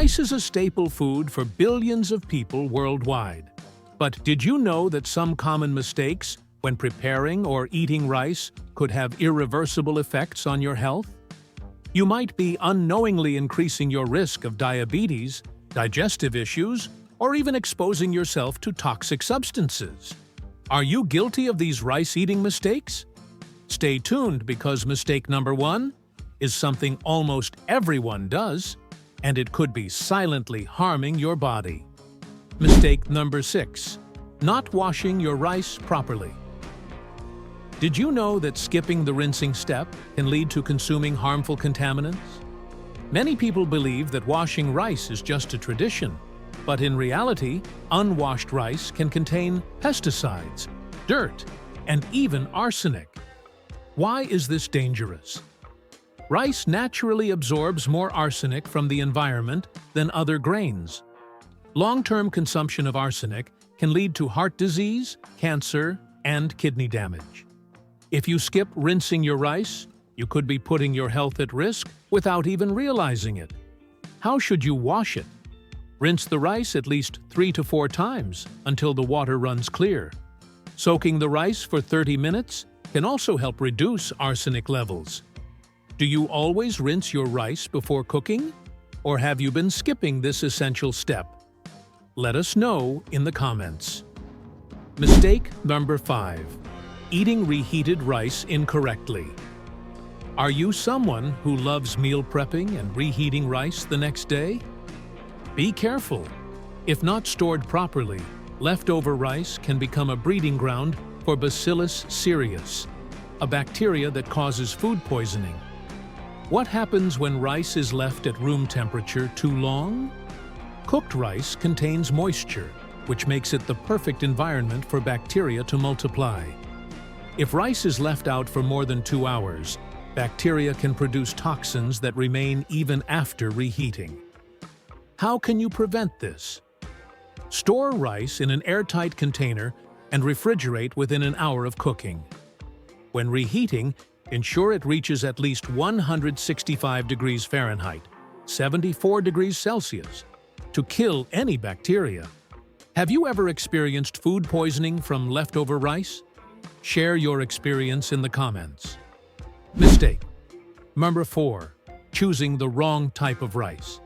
Rice is a staple food for billions of people worldwide. But did you know that some common mistakes when preparing or eating rice could have irreversible effects on your health? You might be unknowingly increasing your risk of diabetes, digestive issues, or even exposing yourself to toxic substances. Are you guilty of these rice-eating mistakes? Stay tuned because mistake number 1 is something almost everyone does, and it could be silently harming your body. Mistake number 6. Not washing your rice properly. Did you know that skipping the rinsing step can lead to consuming harmful contaminants? Many people believe that washing rice is just a tradition, but in reality, unwashed rice can contain pesticides, dirt, and even arsenic. Why is this dangerous? Rice naturally absorbs more arsenic from the environment than other grains. Long-term consumption of arsenic can lead to heart disease, cancer, and kidney damage. If you skip rinsing your rice, you could be putting your health at risk without even realizing it. How should you wash it? Rinse the rice at least 3 to 4 times until the water runs clear. Soaking the rice for 30 minutes can also help reduce arsenic levels. Do you always rinse your rice before cooking? Or have you been skipping this essential step? Let us know in the comments. Mistake number 5. Eating reheated rice incorrectly. Are you someone who loves meal prepping and reheating rice the next day? Be careful. If not stored properly, leftover rice can become a breeding ground for Bacillus cereus, a bacteria that causes food poisoning. What happens when rice is left at room temperature too long? Cooked rice contains moisture, which makes it the perfect environment for bacteria to multiply. If rice is left out for more than 2 hours, bacteria can produce toxins that remain even after reheating. How can you prevent this? Store rice in an airtight container and refrigerate within an hour of cooking. When reheating, ensure it reaches at least 165 degrees Fahrenheit, 74 degrees Celsius, to kill any bacteria. Have you ever experienced food poisoning from leftover rice? Share your experience in the comments. Mistake number 4. Choosing the wrong type of rice.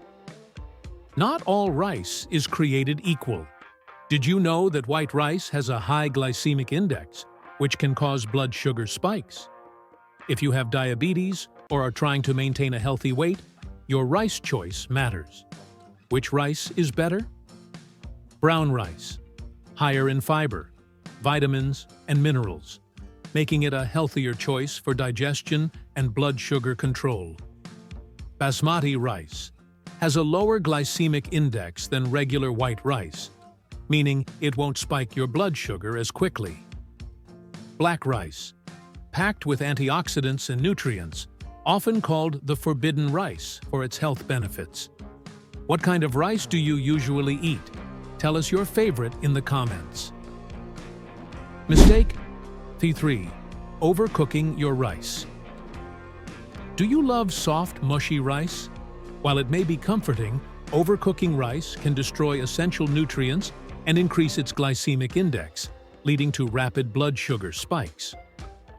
Not all rice is created equal. Did you know that white rice has a high glycemic index, which can cause blood sugar spikes? If you have diabetes or are trying to maintain a healthy weight, your rice choice matters. Which rice is better? Brown rice, higher in fiber, vitamins, and minerals, making it a healthier choice for digestion and blood sugar control. Basmati rice has a lower glycemic index than regular white rice, meaning it won't spike your blood sugar as quickly. Black rice, packed with antioxidants and nutrients, often called the forbidden rice for its health benefits. What kind of rice do you usually eat? Tell us your favorite in the comments. Mistake 3. Overcooking your rice. Do you love soft, mushy rice? While it may be comforting, overcooking rice can destroy essential nutrients and increase its glycemic index, leading to rapid blood sugar spikes.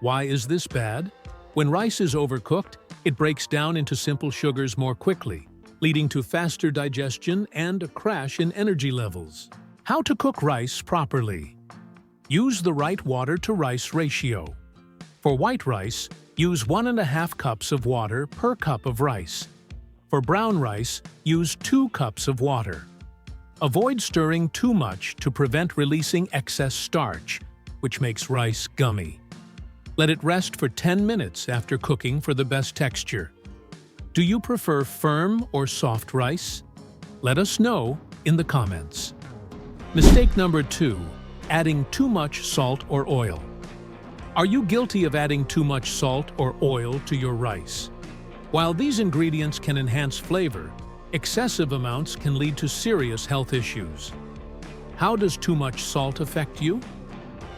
Why is this bad? When rice is overcooked, it breaks down into simple sugars more quickly, leading to faster digestion and a crash in energy levels. How to cook rice properly. Use the right water-to-rice ratio. For white rice, use 1.5 cups of water per cup of rice. For brown rice, use 2 cups of water. Avoid stirring too much to prevent releasing excess starch, which makes rice gummy. Let it rest for 10 minutes after cooking for the best texture. Do you prefer firm or soft rice? Let us know in the comments. Mistake number 2. Adding too much salt or oil. Are you guilty of adding too much salt or oil to your rice? While these ingredients can enhance flavor, excessive amounts can lead to serious health issues. How does too much salt affect you?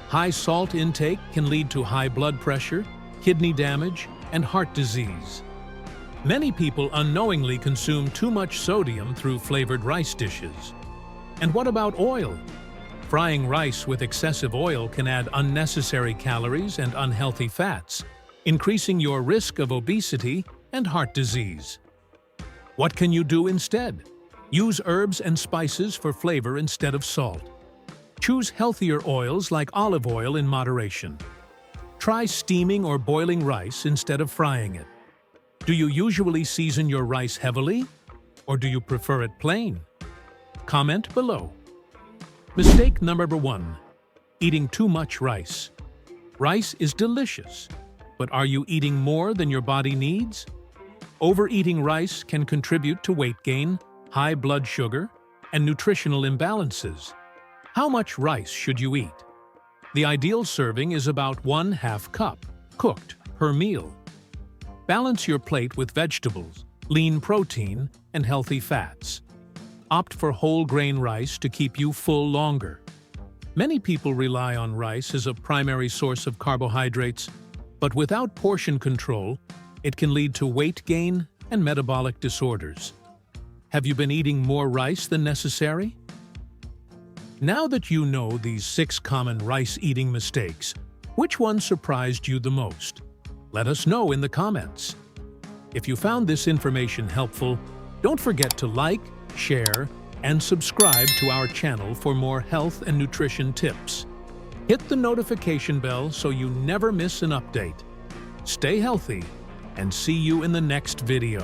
High salt intake can lead to high blood pressure, kidney damage, and heart disease. Many people unknowingly consume too much sodium through flavored rice dishes. And what about oil? Frying rice with excessive oil can add unnecessary calories and unhealthy fats, increasing your risk of obesity and heart disease. What can you do instead? Use herbs and spices for flavor instead of salt. Choose healthier oils like olive oil in moderation. Try steaming or boiling rice instead of frying it. Do you usually season your rice heavily, or do you prefer it plain? Comment below. Mistake number 1. Eating too much rice. Rice is delicious, but are you eating more than your body needs? Overeating rice can contribute to weight gain, high blood sugar, and nutritional imbalances. How much rice should you eat? The ideal serving is about 1/2 cup, cooked, per meal. Balance your plate with vegetables, lean protein, and healthy fats. Opt for whole grain rice to keep you full longer. Many people rely on rice as a primary source of carbohydrates, but without portion control, it can lead to weight gain and metabolic disorders. Have you been eating more rice than necessary? Now that you know these 6 common rice-eating mistakes, which one surprised you the most? Let us know in the comments. If you found this information helpful, don't forget to like, share, and subscribe to our channel for more health and nutrition tips. Hit the notification bell so you never miss an update. Stay healthy, and see you in the next video.